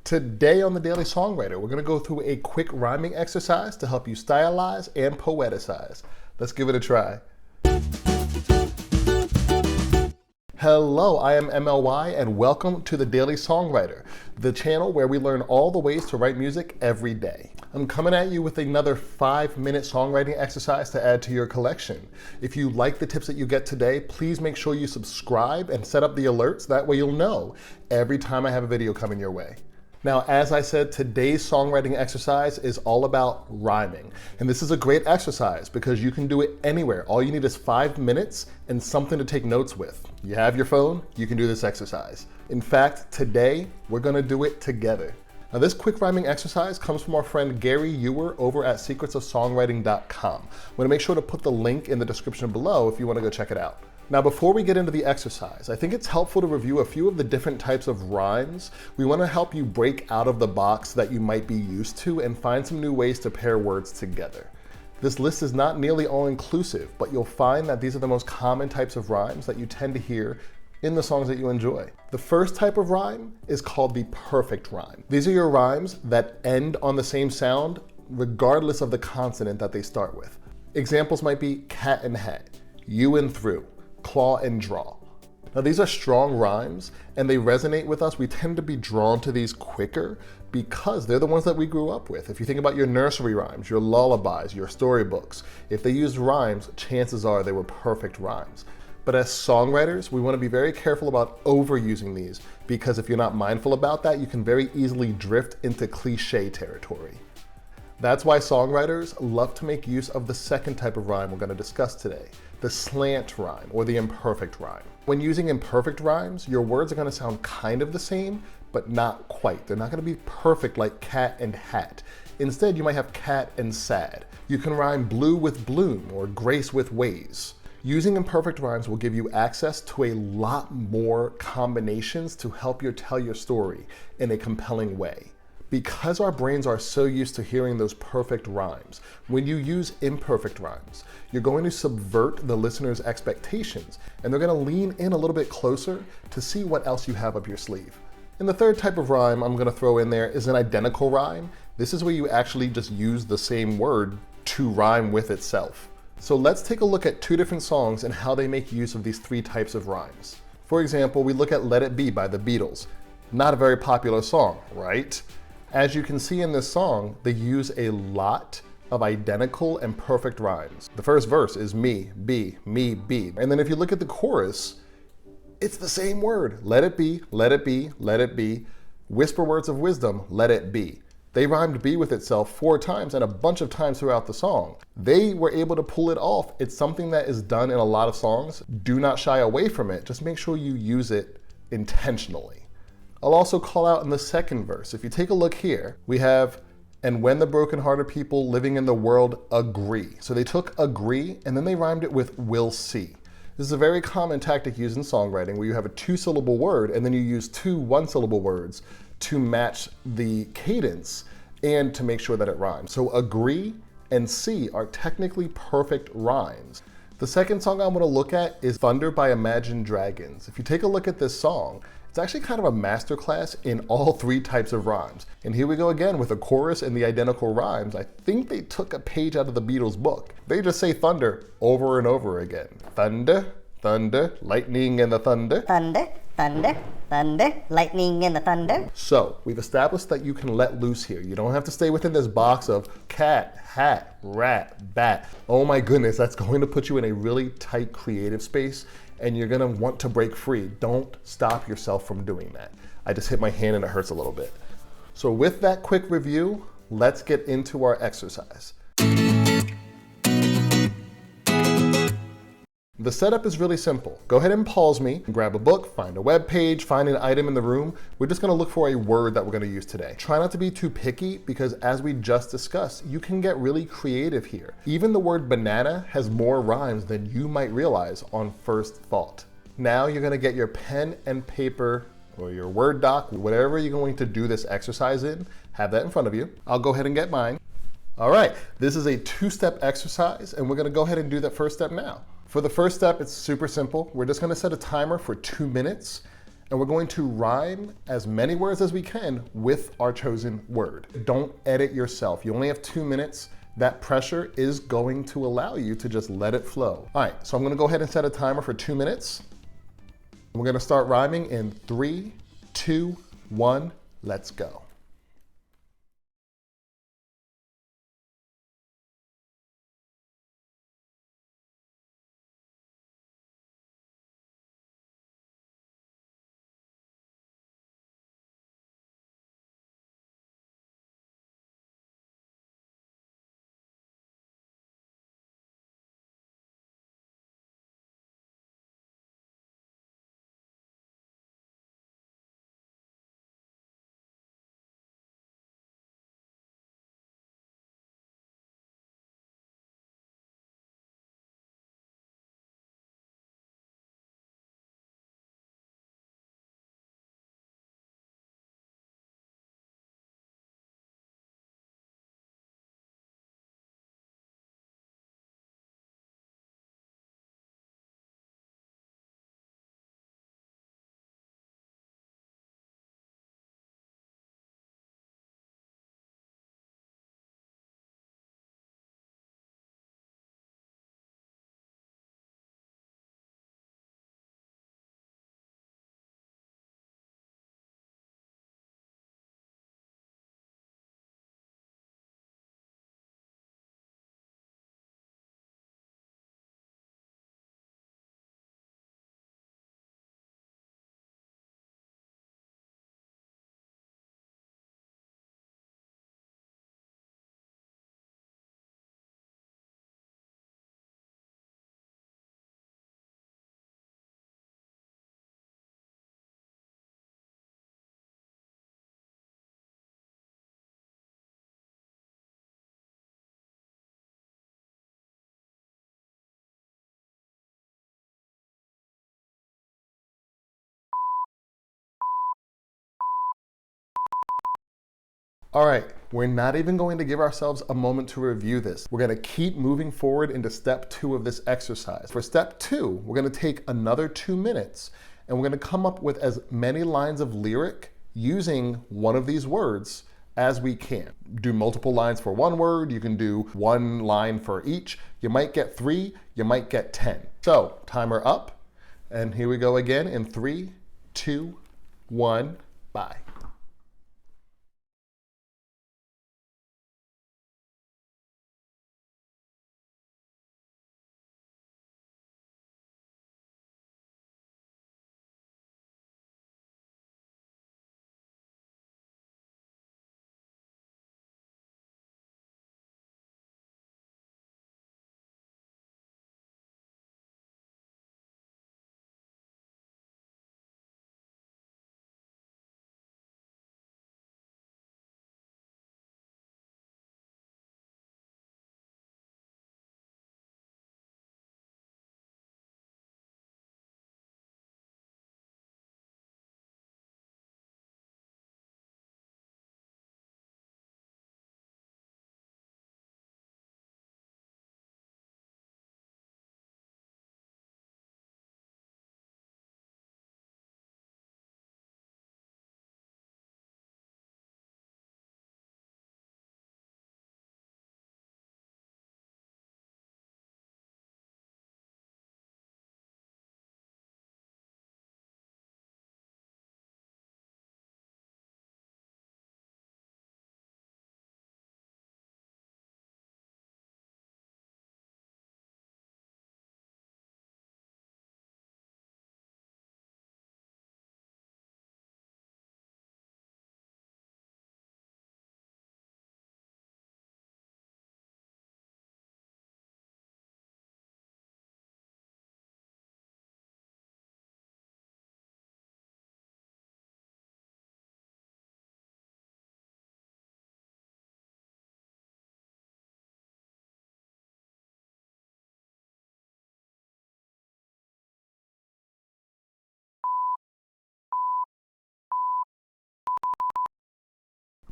Today on the Daily Songwriter, we're going to go through a quick rhyming exercise to help you stylize and poeticize. Let's give it a try. Hello, I am MLY and welcome to the Daily Songwriter, the channel where we learn all the ways to write music every day. I'm coming at you with another 5-minute songwriting exercise to add to your collection. If you like the tips that you get today, please make sure you subscribe and set up the alerts. That way you'll know every time I have a video coming your way. Now, as I said, today's songwriting exercise is all about rhyming. And this is a great exercise because you can do it anywhere. All you need is 5 minutes and something to take notes with. You have your phone, you can do this exercise. In fact, today, we're gonna do it together. Now, this quick rhyming exercise comes from our friend Gary Ewer over at secretsofsongwriting.com. I'm gonna make sure to put the link in the description below if you wanna go check it out. Now, before we get into the exercise, I think it's helpful to review a few of the different types of rhymes. We want to help you break out of the box that you might be used to and find some new ways to pair words together. This list is not nearly all-inclusive, but you'll find that these are the most common types of rhymes that you tend to hear in the songs that you enjoy. The first type of rhyme is called the perfect rhyme. These are your rhymes that end on the same sound, regardless of the consonant that they start with. Examples might be cat and hat, you and through, claw and draw. Now, these are strong rhymes and they resonate with us. We tend to be drawn to these quicker because they're the ones that we grew up with. If you think about your nursery rhymes, your lullabies, your storybooks, if they used rhymes, chances are they were perfect rhymes. But as songwriters, we want to be very careful about overusing these because if you're not mindful about that, you can very easily drift into cliche territory. That's why songwriters love to make use of the second type of rhyme we're going to discuss today, the slant rhyme or the imperfect rhyme. When using imperfect rhymes, your words are going to sound kind of the same, but not quite. They're not going to be perfect like cat and hat. Instead, you might have cat and sad. You can rhyme blue with bloom or grace with ways. Using imperfect rhymes will give you access to a lot more combinations to help you tell your story in a compelling way. Because our brains are so used to hearing those perfect rhymes, when you use imperfect rhymes, you're going to subvert the listener's expectations and they're going to lean in a little bit closer to see what else you have up your sleeve. And the third type of rhyme I'm going to throw in there is an identical rhyme. This is where you actually just use the same word to rhyme with itself. So let's take a look at 2 different songs and how they make use of these 3 types of rhymes. For example, we look at Let It Be by the Beatles. Not a very popular song, right? As you can see in this song, they use a lot of identical and perfect rhymes. The first verse is me, be, and then if you look at the chorus, it's the same word. Let it be, let it be, let it be. Whisper words of wisdom, let it be. They rhymed be with itself 4 times and a bunch of times throughout the song. They were able to pull it off. It's something that is done in a lot of songs. Do not shy away from it. Just make sure you use it intentionally. I'll also call out in the second verse. If you take a look here, we have, and when the brokenhearted people living in the world agree. So they took agree and then they rhymed it with will see. This is a very common tactic used in songwriting where you have a 2-syllable word and then you use 2 1-syllable words to match the cadence and to make sure that it rhymes. So agree and see are technically perfect rhymes. The second song I'm going to look at is Thunder by Imagine Dragons. If you take a look at this song, it's actually kind of a masterclass in all 3 types of rhymes. And here we go again with a chorus and the identical rhymes. I think they took a page out of the Beatles' book. They just say thunder over and over again. Thunder, thunder, lightning and the thunder. Thunder, thunder, thunder, lightning and the thunder. So we've established that you can let loose here. You don't have to stay within this box of cat, hat, rat, bat. Oh my goodness, that's going to put you in a really tight creative space and you're gonna want to break free. Don't stop yourself from doing that. I just hit my hand and it hurts a little bit. So with that quick review, let's get into our exercise. The setup is really simple. Go ahead and pause me, grab a book, find a web page, find an item in the room. We're just gonna look for a word that we're gonna use today. Try not to be too picky because as we just discussed, you can get really creative here. Even the word banana has more rhymes than you might realize on first thought. Now you're gonna get your pen and paper or your Word doc, whatever you're going to do this exercise in, have that in front of you. I'll go ahead and get mine. All right, this is a 2-step exercise and we're gonna go ahead and do that first step now. For the first step, it's super simple. We're just gonna set a timer for 2 minutes. And we're going to rhyme as many words as we can with our chosen word. Don't edit yourself. You only have 2 minutes. That pressure is going to allow you to just let it flow. All right, so I'm gonna go ahead and set a timer for 2 minutes. We're gonna start rhyming in 3, 2, 1, let's go. All right, we're not even going to give ourselves a moment to review this. We're gonna keep moving forward into step 2 of this exercise. For step 2, we're gonna take another 2 minutes and we're gonna come up with as many lines of lyric using one of these words as we can. Do multiple lines for one word, you can do 1 line for each. You might get 3, you might get 10. So, timer up, and here we go again in 3, 2, 1, bye.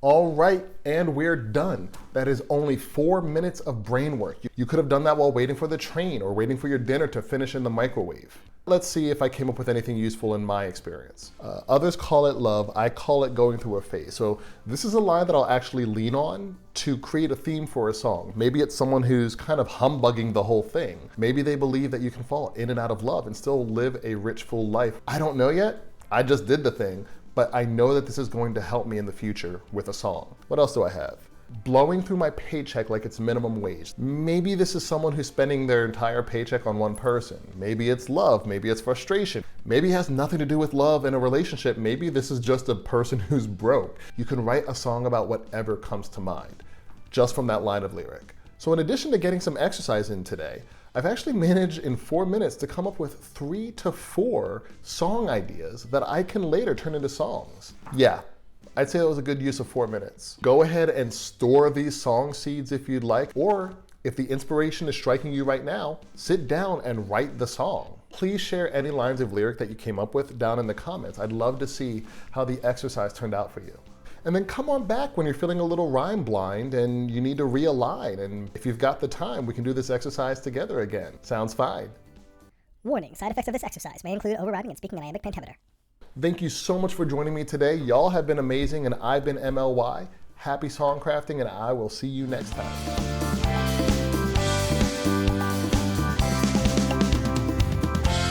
All right, and we're done. That is only 4 minutes of brain work. You could have done that while waiting for the train or waiting for your dinner to finish in the microwave. Let's see if I came up with anything useful in my experience. Others call it love. I call it going through a phase. So this is a line that I'll actually lean on to create a theme for a song. Maybe it's someone who's kind of humbugging the whole thing. Maybe they believe that you can fall in and out of love and still live a rich, full life. I don't know yet. I just did the thing, but I know that this is going to help me in the future with a song. What else do I have? Blowing through my paycheck like it's minimum wage. Maybe this is someone who's spending their entire paycheck on one person. Maybe it's love, maybe it's frustration. Maybe it has nothing to do with love and a relationship. Maybe this is just a person who's broke. You can write a song about whatever comes to mind, just from that line of lyric. So in addition to getting some exercise in today, I've actually managed in 4 minutes to come up with 3 to 4 song ideas that I can later turn into songs. Yeah, I'd say that was a good use of 4 minutes. Go ahead and store these song seeds if you'd like, or if the inspiration is striking you right now, sit down and write the song. Please share any lines of lyric that you came up with down in the comments. I'd love to see how the exercise turned out for you. And then come on back when you're feeling a little rhyme blind and you need to realign. And if you've got the time, we can do this exercise together again. Sounds fine. Warning, side effects of this exercise may include overriding and speaking in iambic pentameter. Thank you so much for joining me today. Y'all have been amazing, and I've been MLY. Happy songcrafting, and I will see you next time.